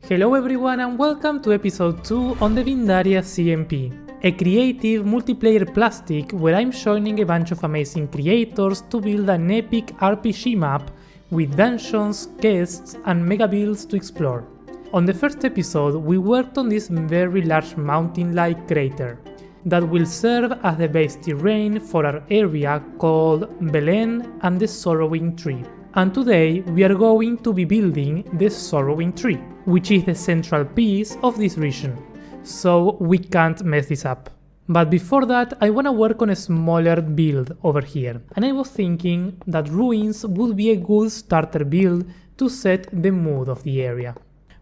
Hello everyone and welcome to episode 2 on the Vindaria CMP, a creative multiplayer plastic where I'm joining a bunch of amazing creators to build an epic RPG map with dungeons, quests and mega builds to explore. On the first episode we worked on this very large mountain-like crater that will serve as the base terrain for our area called Belen and the Sorrowing Tree. And today we are going to be building the Sorrowing Tree, which is the central piece of this region, so we can't mess this up. But before that, I wanna work on a smaller build over here, and I was thinking that ruins would be a good starter build to set the mood of the area.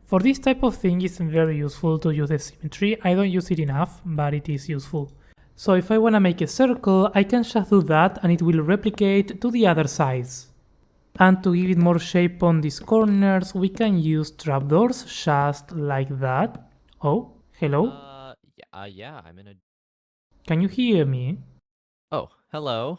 For this type of thing it's very useful to use the symmetry. I don't use it enough, but it is useful. So if I wanna make a circle, I can just do that and it will replicate to the other sides. And to give it more shape on these corners, we can use trapdoors just like that. Oh, hello? Yeah, I'm in a... Can you hear me? Oh, hello.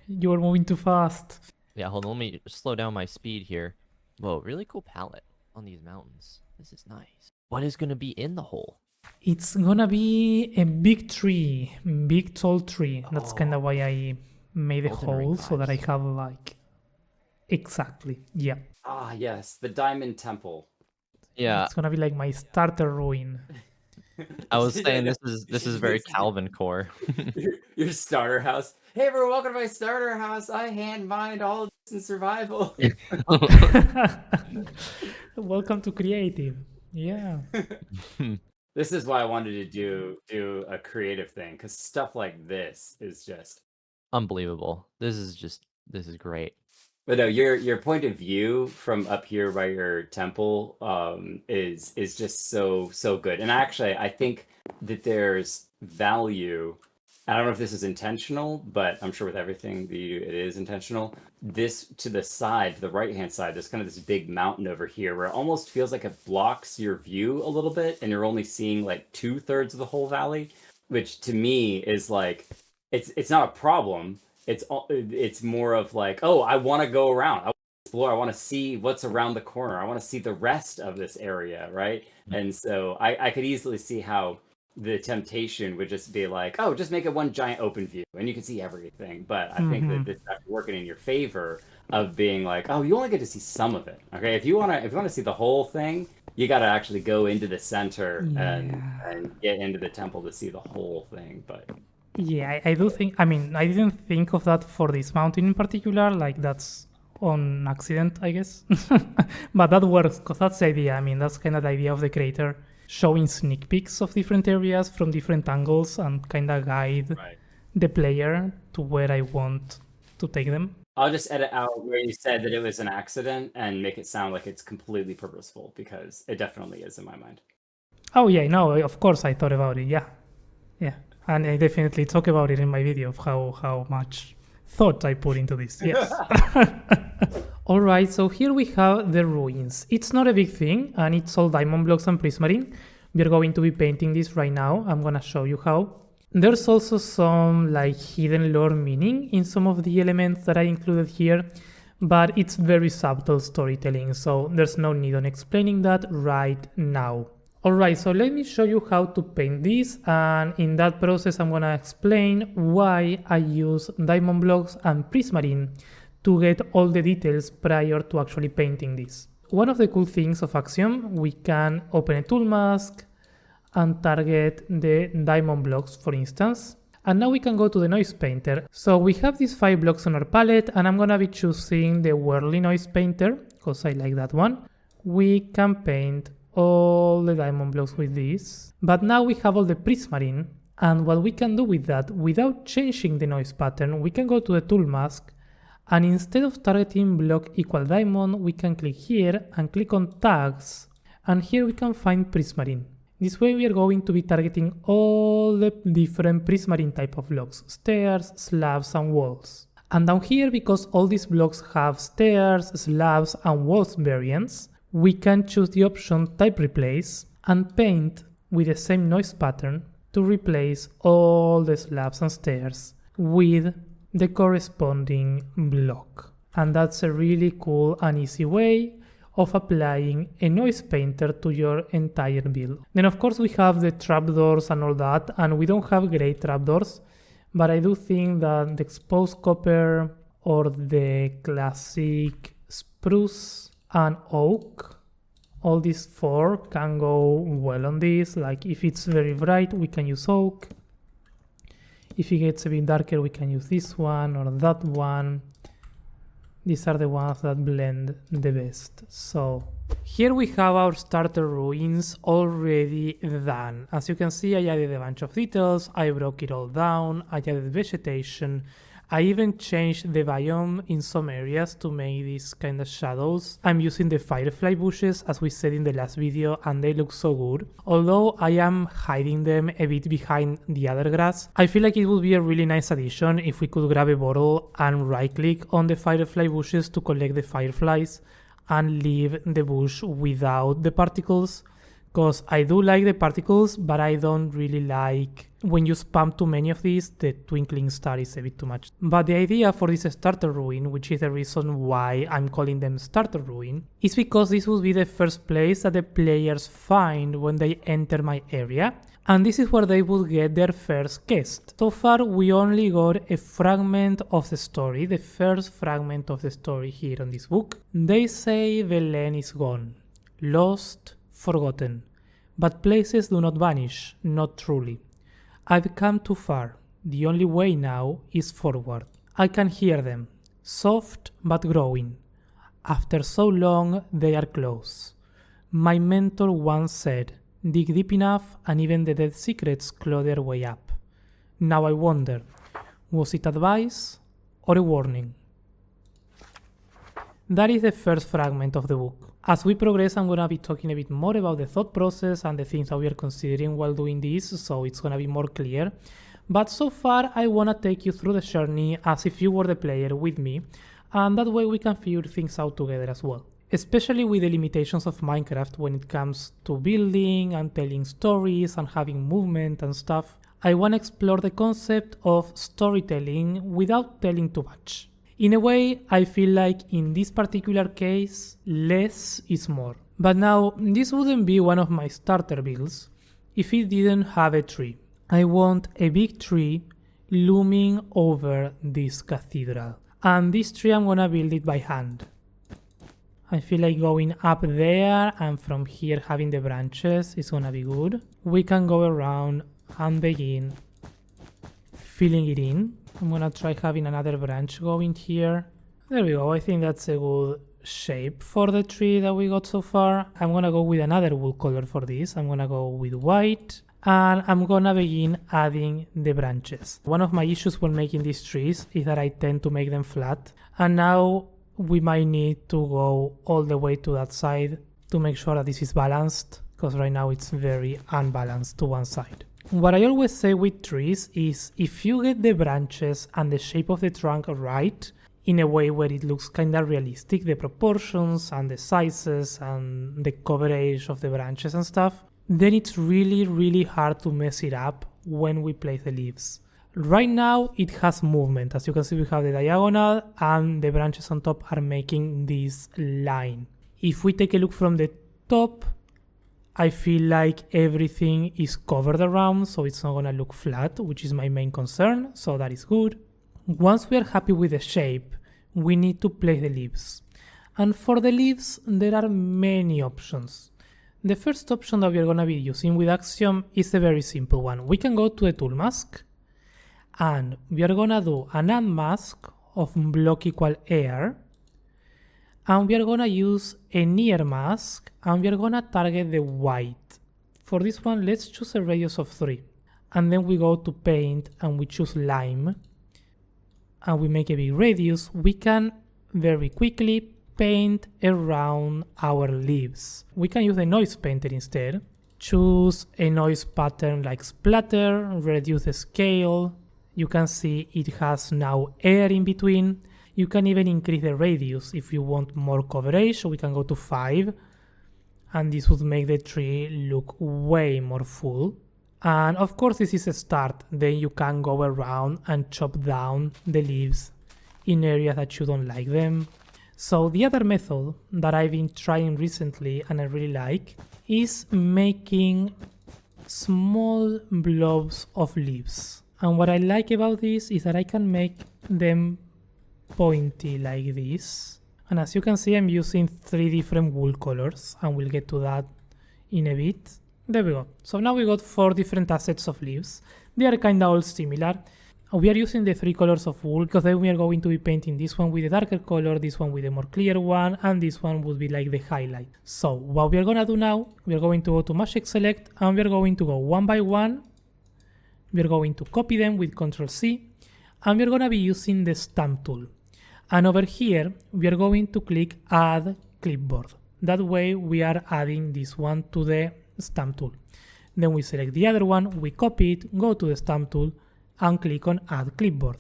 You're moving too fast. Yeah, hold on, let me slow down my speed here. Whoa, really cool palette on these mountains. This is nice. What is gonna be in the hole? It's gonna be a big tree, big tall tree. That's kind of why I made a hole so that I have like... Exactly, yeah. Ah, yes, the Diamond Temple. Yeah, It's gonna be like my starter ruin. I was saying this is very Calvin core. Your starter house. Hey everyone, welcome to my starter house. I hand mined all of this in survival. Welcome to creative. Yeah. This is why I wanted to do a creative thing, because stuff like this is just Unbelievable. This is great. But no, your point of view from up here by your temple is just so good. And actually, I think that there's value. I don't know if this is intentional, but I'm sure with everything that you do, it is intentional. This to the side, to the right-hand side, there's kind of this big mountain over here where it almost feels like it blocks your view a little bit, and you're only seeing like 2/3 of the whole valley, which to me is like it's not a problem. It's more of like, oh, I want to go around. I want to explore. I want to see what's around the corner. I want to see the rest of this area, right? Mm-hmm. And so I could easily see how the temptation would just be like, oh, just make it one giant open view and you can see everything. But I think that this is actually working in your favor of being like, oh, you only get to see some of it. Okay, if you wanna see the whole thing, you got to actually go into the center and get into the temple to see the whole thing. But yeah, I do think, I mean, I didn't think of that for this mountain in particular, like that's on accident, I guess. But that works, because that's the idea. I mean, that's kind of the idea of the creator, showing sneak peeks of different areas from different angles and kind of guide the player to where I want to take them. I'll just edit out where you said that it was an accident and make it sound like it's completely purposeful, because it definitely is in my mind. Oh yeah, no, of course I thought about it, yeah. And I definitely talk about it in my video of how much thought I put into this, yes. Alright, so here we have the ruins. It's not a big thing, and it's all diamond blocks and prismarine. We are going to be painting this right now. I'm gonna show you how. There's also some like hidden lore meaning in some of the elements that I included here, but it's very subtle storytelling, so there's no need on explaining that right now. Alright, so let me show you how to paint this, and in that process I'm gonna explain why I use diamond blocks and prismarine to get all the details prior to actually painting this. One of the cool things of Axiom, we can open a tool mask and target the diamond blocks, for instance. And now we can go to the noise painter. So we have these 5 blocks on our palette, and I'm gonna be choosing the Whirly Noise Painter, because I like that one. We can paint all the diamond blocks with this, but now we have all the prismarine, and what we can do with that, without changing the noise pattern, we can go to the tool mask, and instead of targeting block equal diamond, we can click here and click on tags, and here we can find prismarine. This way we are going to be targeting all the different prismarine type of blocks, stairs, slabs and walls. And down here, because all these blocks have stairs, slabs and walls variants, we can choose the option type replace and paint with the same noise pattern to replace all the slabs and stairs with the corresponding block. And that's a really cool and easy way of applying a noise painter to your entire build. Then of course we have the trapdoors and all that, and we don't have great trapdoors, but I do think that the exposed copper or the classic spruce and oak, all these four can go well on this. Like if it's very bright, we can use oak. If it gets a bit darker, we can use this one or that one. These are the ones that blend the best. So here we have our starter ruins already done. As you can see, I added a bunch of details, I broke it all down, I added vegetation, I even changed the biome in some areas to make these kind of shadows. I'm using the firefly bushes as we said in the last video, and they look so good. Although I am hiding them a bit behind the other grass, I feel like it would be a really nice addition if we could grab a bottle and right click on the firefly bushes to collect the fireflies and leave the bush without the particles. Because I do like the particles, but I don't really like when you spam too many of these, the twinkling star is a bit too much. But the idea for this starter ruin, which is the reason why I'm calling them starter ruin, is because this will be the first place that the players find when they enter my area, and this is where they will get their first quest. So far we only got a fragment of the story, the first fragment of the story here on this book. They say the land is gone, lost, forgotten, but places do not vanish, not truly. I've come too far, the only way now is forward. I can hear them, soft but growing. After so long they are close. My mentor once said, dig deep enough and even the dead secrets claw their way up. Now I wonder, was it advice or a warning? That is the first fragment of the book. As we progress, I'm going to be talking a bit more about the thought process and the things that we are considering while doing this, so it's going to be more clear. But so far, I want to take you through the journey as if you were the player with me, and that way we can figure things out together as well. Especially with the limitations of Minecraft when it comes to building and telling stories and having movement and stuff, I want to explore the concept of storytelling without telling too much. In a way, I feel like in this particular case, less is more. But now, this wouldn't be one of my starter builds if it didn't have a tree. I want a big tree looming over this cathedral. And this tree I'm gonna build it by hand. I feel like going up there and from here having the branches is gonna be good. We can go around and begin filling it in. I'm gonna try having another branch going here. There we go, I think that's a good shape for the tree that we got so far. I'm gonna go with another wool color for this. I'm gonna go with white and I'm gonna begin adding the branches. One of my issues when making these trees is that I tend to make them flat, and now we might need to go all the way to that side to make sure that this is balanced, because right now it's very unbalanced to one side. What I always say with trees is if you get the branches and the shape of the trunk right, in a way where it looks kinda realistic, the proportions and the sizes and the coverage of the branches and stuff, then it's really hard to mess it up when we place the leaves. Right now it has movement. As you can see, we have the diagonal and the branches on top are making this line. If we take a look from the top, I feel like everything is covered around, so it's not gonna look flat, which is my main concern, so that is good. Once we are happy with the shape, we need to place the leaves. And for the leaves, there are many options. The first option that we are gonna be using with Axiom is a very simple one. We can go to the tool mask, and we are gonna do an unmask of block equal air, and we are gonna use a near mask and we are gonna target the white. For this one, let's choose a radius of 3, and then we go to paint and we choose lime and we make a big radius. We can very quickly paint around our leaves. We can use the noise painter instead. Choose a noise pattern like splatter, reduce the scale. You can see it has now air in between. You can even increase the radius if you want more coverage, so we can go to 5, and this would make the tree look way more full. And of course this is a start, then you can go around and chop down the leaves in areas that you don't like them. So the other method that I've been trying recently and I really like is making small blobs of leaves. And what I like about this is that I can make them pointy like this. And as you can see, I'm using 3 different wool colors, and we'll get to that in a bit. There we go. So now we got 4 different assets of leaves. They are kinda all similar. We are using the 3 colors of wool because then we are going to be painting this one with a darker color, this one with a more clear one, and this one would be like the highlight. So what we are gonna do now, we are going to go to Magic Select, and we are going to go one by one. We are going to copy them with Ctrl+C, and we are gonna be using the stamp tool. And over here, we are going to click Add Clipboard. That way we are adding this one to the stamp tool. Then we select the other one, we copy it, go to the stamp tool, and click on Add Clipboard.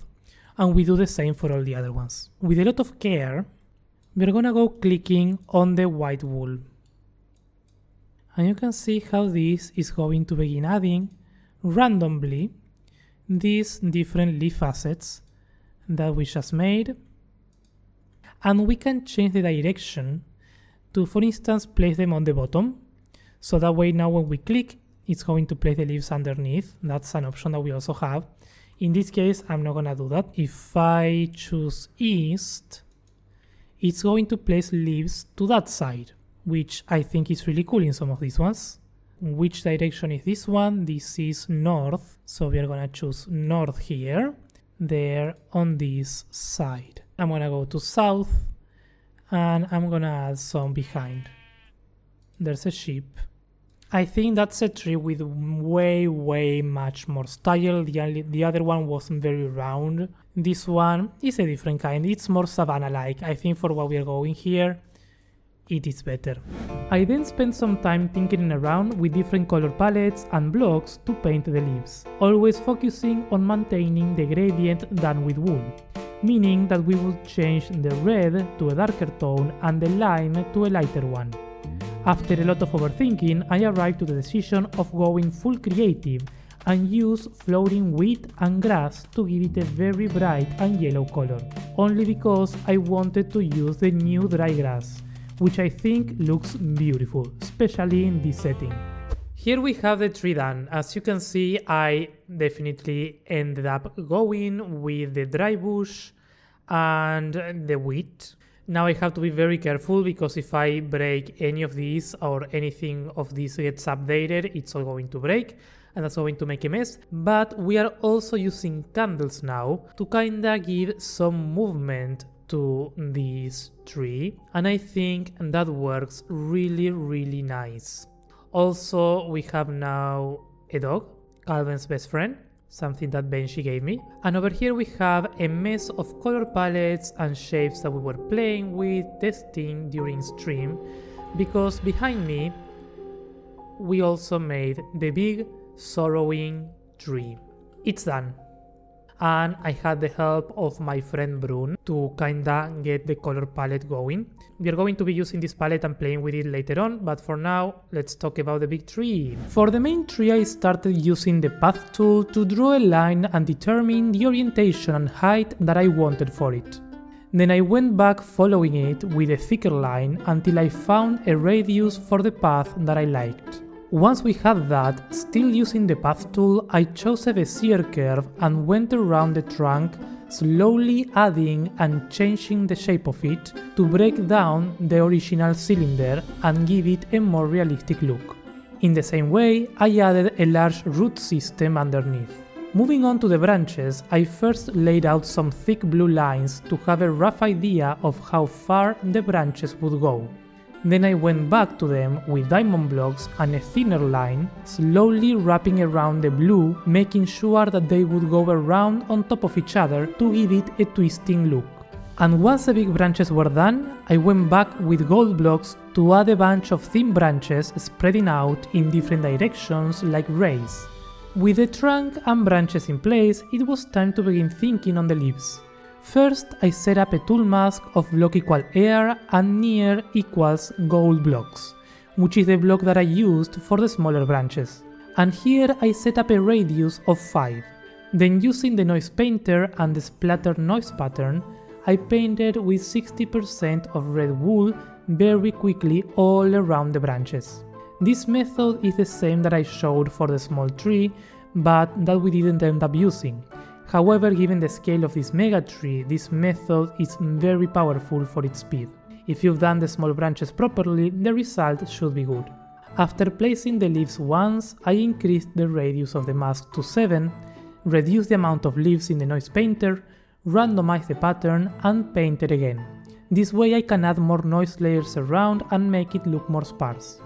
And we do the same for all the other ones. With a lot of care, we're gonna go clicking on the white wool. And you can see how this is going to begin adding randomly these different leaf assets that we just made. And we can change the direction to, for instance, place them on the bottom. So that way now when we click, it's going to place the leaves underneath. That's an option that we also have. In this case, I'm not gonna do that. If I choose east, it's going to place leaves to that side, which I think is really cool in some of these ones. Which direction is this one? This is north. So we are gonna choose north here, there on this side. I'm gonna go to south, and I'm gonna add some behind. There's a sheep. I think that's a tree with way much more style. The other one wasn't very round. This one is a different kind. It's more savanna-like. I think for what we are going here, it is better. I then spent some time tinkering around with different color palettes and blocks to paint the leaves, always focusing on maintaining the gradient done with wool, meaning that we would change the red to a darker tone and the lime to a lighter one. After a lot of overthinking, I arrived to the decision of going full creative and use floating wheat and grass to give it a very bright and yellow color, only because I wanted to use the new dry grass, which I think looks beautiful, especially in this setting. Here we have the tree done. As you can see, I definitely ended up going with the dry bush and the wheat. Now I have to be very careful because if I break any of these or anything of this gets updated, it's all going to break and that's going to make a mess. But we are also using candles now to kinda give some movement to this tree, and I think that works really nice. Also, we have now a dog, Calvin's best friend, something that Benji gave me. And over here we have a mess of color palettes and shapes that we were playing with, testing during stream, because behind me we also made the big sorrowing tree. It's done. And I had the help of my friend Brun to kinda get the color palette going. We are going to be using this palette and playing with it later on, but for now, let's talk about the big tree. For the main tree, I started using the path tool to draw a line and determine the orientation and height that I wanted for it. Then I went back following it with a thicker line until I found a radius for the path that I liked. Once we had that, still using the path tool, I chose a Bezier curve and went around the trunk, slowly adding and changing the shape of it to break down the original cylinder and give it a more realistic look. In the same way, I added a large root system underneath. Moving on to the branches, I first laid out some thick blue lines to have a rough idea of how far the branches would go. Then I went back to them with diamond blocks and a thinner line, slowly wrapping around the blue, making sure that they would go around on top of each other to give it a twisting look. And once the big branches were done, I went back with gold blocks to add a bunch of thin branches spreading out in different directions like rays. With the trunk and branches in place, it was time to begin thinking on the leaves. First, I set up a tool mask of block equal air and near equals gold blocks, which is the block that I used for the smaller branches. And here I set up a radius of 5. Then using the noise painter and the splatter noise pattern, I painted with 60% of red wool very quickly all around the branches. This method is the same that I showed for the small tree, but that we didn't end up using. However, given the scale of this mega tree, this method is very powerful for its speed. If you've done the small branches properly, the result should be good. After placing the leaves once, I increased the radius of the mask to 7, reduced the amount of leaves in the noise painter, randomized the pattern, and painted again. This way I can add more noise layers around and make it look more sparse.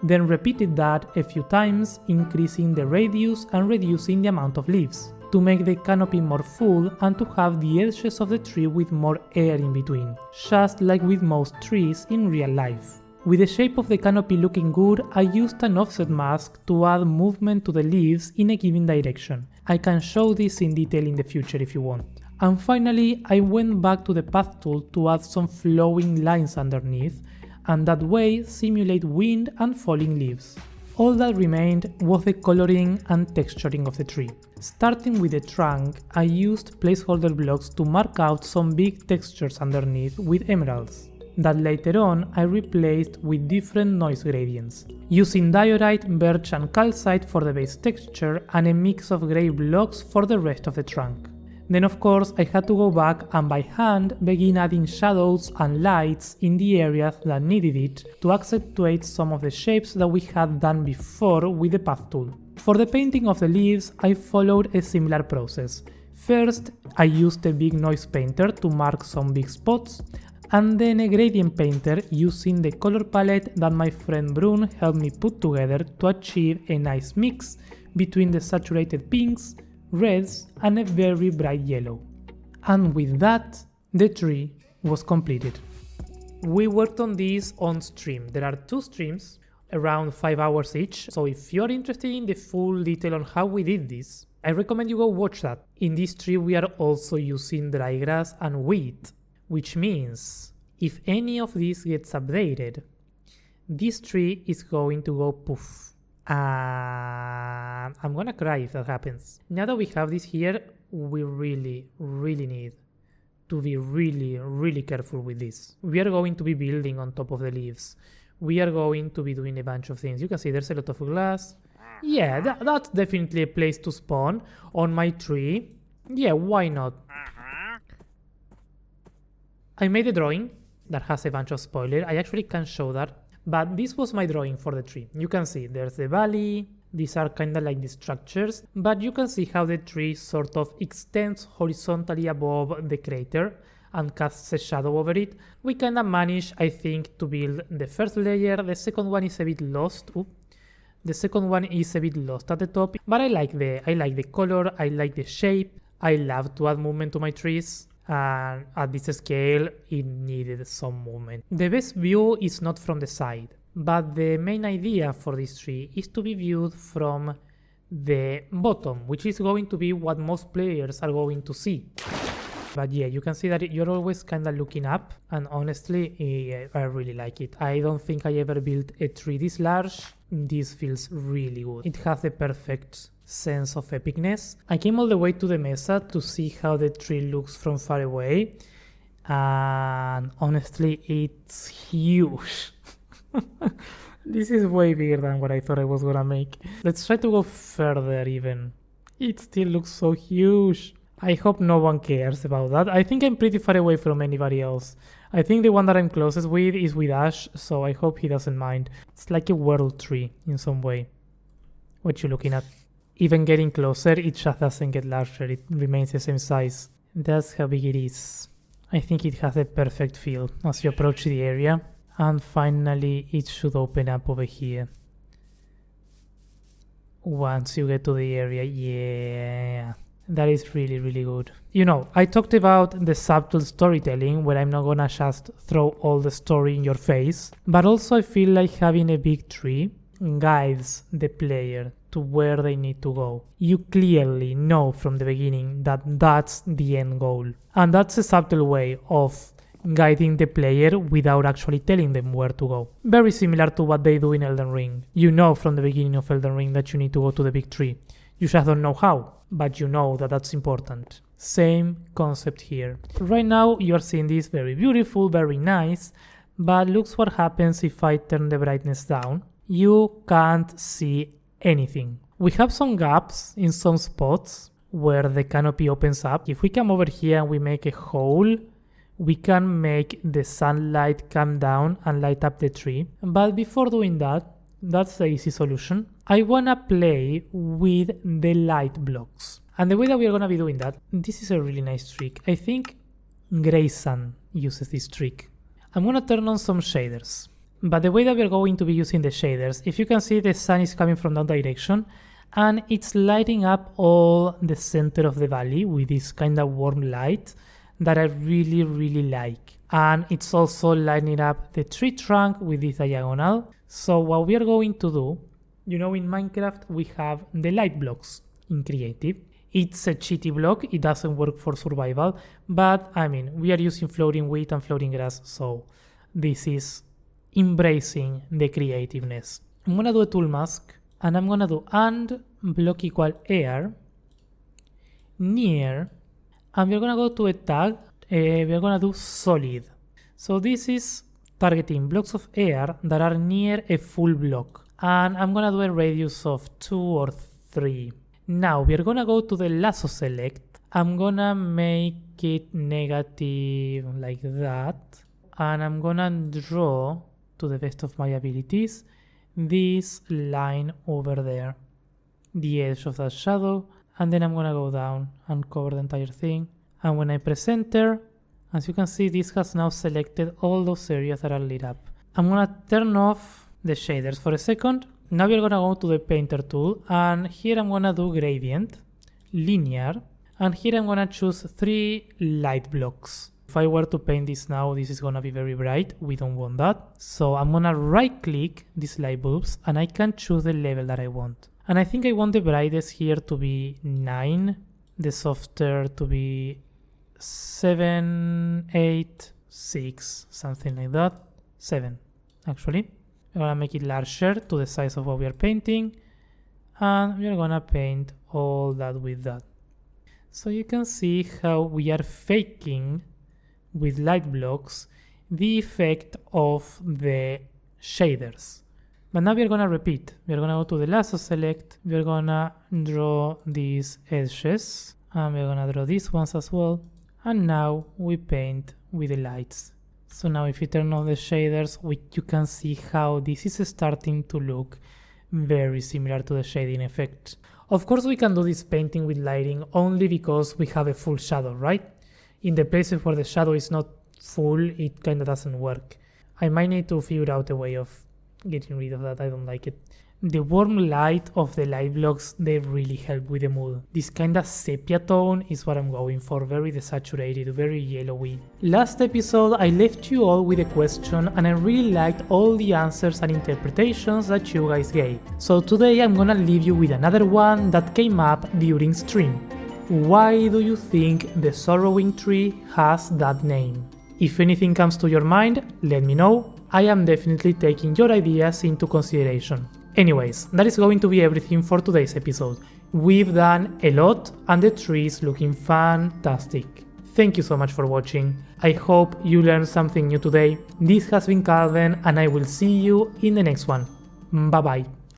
Then repeated that a few times, increasing the radius and reducing the amount of leaves, to make the canopy more full and to have the edges of the tree with more air in between, just like with most trees in real life. With the shape of the canopy looking good, I used an offset mask to add movement to the leaves in a given direction. I can show this in detail in the future if you want. And finally, I went back to the path tool to add some flowing lines underneath, and that way simulate wind and falling leaves. All that remained was the coloring and texturing of the tree. Starting with the trunk, I used placeholder blocks to mark out some big textures underneath with emeralds, that later on I replaced with different noise gradients, using diorite, birch and calcite for the base texture and a mix of grey blocks for the rest of the trunk. Then of course I had to go back and by hand begin adding shadows and lights in the areas that needed it to accentuate some of the shapes that we had done before with the path tool. For the painting of the leaves, I followed a similar process. First, I used a big noise painter to mark some big spots, and then a gradient painter using the color palette that my friend Brun helped me put together to achieve a nice mix between the saturated pinks, reds and a very bright yellow. And with that, the tree was completed. We worked on this on stream. There are 2 streams, around 5 hours each, so if you're interested in the full detail on how we did this, I recommend you go watch that. In this tree we are also using dry grass and wheat, which means if any of this gets updated, this tree is going to go poof. I'm gonna cry if that happens. Now that we have this here, we really need to be really careful with this. We are going to be building on top of the leaves. We are going to be doing a bunch of things. You can see there's a lot of glass. Yeah, that's definitely a place to spawn on my tree. Yeah, why not? I made a drawing that has a bunch of spoilers. I actually can't show that, but this was my drawing for the tree. You can see there's the valley. These are kind of like the structures, but you can see how the tree sort of extends horizontally above the crater and casts a shadow over it. We kind of managed, I think, to build the first layer. The second one is a bit lost. The second one is a bit lost at the top, but I like the color, I like the shape. I love to add movement to my trees, and at this scale it needed some movement. The best view is not from the side, but the main idea for this tree is to be viewed from the bottom, which is going to be what most players are going to see. But yeah, you can see that you're always kind of looking up, and honestly, I really like it. I don't think I ever built a tree this large. This feels really good. It has the perfect sense of epicness. I came all the way to the mesa to see how the tree looks from far away, and honestly, it's huge. This is way bigger than what I thought I was gonna make. Let's try to go further even. It still looks so huge. I hope no one cares about that. I think I'm pretty far away from anybody else. I think the one that I'm closest with is with Ash, so I hope he doesn't mind. It's like a world tree in some way. What you looking at? Even getting closer, it just doesn't get larger. It remains the same size. That's how big it is. I think it has a perfect feel as you approach the area. And finally, it should open up over here. Once you get to the area, yeah. That is really good. You know, I talked about the subtle storytelling where I'm not gonna just throw all the story in your face, but also I feel like having a big tree guides the player to where they need to go. You clearly know from the beginning that that's the end goal. And that's a subtle way of guiding the player without actually telling them where to go. Very similar to what they do in Elden Ring. You know from the beginning of Elden Ring that you need to go to the big tree. You just don't know how, but you know that that's important. Same concept here. Right now you are seeing this very beautiful, very nice, but look what happens if I turn the brightness down. You can't see anything. We have some gaps in some spots where the canopy opens up. If we come over here and we make a hole, we can make the sunlight come down and light up the tree. But before doing that, that's the easy solution. I wanna play with the light blocks. And the way that we are gonna be doing that, this is a really nice trick. I think Grayson uses this trick. I'm gonna turn on some shaders. But the way that we're going to be using the shaders, if you can see, the sun is coming from that direction and it's lighting up all the center of the valley with this kind of warm light that I really like. And it's also lighting up the tree trunk with this diagonal. So what we are going to do, you know, in Minecraft we have the light blocks in creative. It's a cheaty block, it doesn't work for survival, but I mean, we are using floating wheat and floating grass, so this is embracing the creativeness. I'm gonna do a tool mask and I'm gonna do and block equal air near, and we're gonna go to a tag, we're gonna do solid. So this is targeting blocks of air that are near a full block, and I'm gonna do a radius of 2 or 3. Now we're gonna go to the lasso select. I'm gonna make it negative like that, and I'm gonna draw, to the best of my abilities, this line over there, the edge of that shadow, and then I'm gonna go down and cover the entire thing. And when I press enter, as you can see, this has now selected all those areas that are lit up. I'm gonna turn off the shaders for a second. Now we're gonna go to the painter tool, and here I'm gonna do gradient, linear, and here I'm gonna choose 3 light blocks. If I were to paint this now, this is gonna be very bright. We don't want that. So I'm gonna right click these light bulbs and I can choose the level that I want. And I think I want the brightest here to be 9, the softer to be 7, 8, 6, something like that. 7, actually. I'm gonna make it larger to the size of what we are painting. And we're gonna paint all that with that. So you can see how we are faking with light blocks the effect of the shaders. But now we're gonna repeat. We're gonna go to the lasso select, we're gonna draw these edges, and we're gonna draw these ones as well, and now we paint with the lights. So now if you turn on the shaders, you can see how this is starting to look very similar to the shading effect. Of course we can do this painting with lighting only because we have a full shadow, right? In the places where the shadow is not full, it kinda doesn't work. I might need to figure out a way of getting rid of that, I don't like it. The warm light of the light blocks, they really help with the mood. This kinda sepia tone is what I'm going for, very desaturated, very yellowy. Last episode I left you all with a question and I really liked all the answers and interpretations that you guys gave. So today I'm gonna leave you with another one that came up during stream. Why do you think the sorrowing tree has that name? If anything comes to your mind, let me know. I am definitely taking your ideas into consideration. Anyways, that is going to be everything for today's episode. We've done a lot and the tree is looking fantastic. Thank you so much for watching. I hope you learned something new today. This has been Calvin and I will see you in the next one. Bye bye.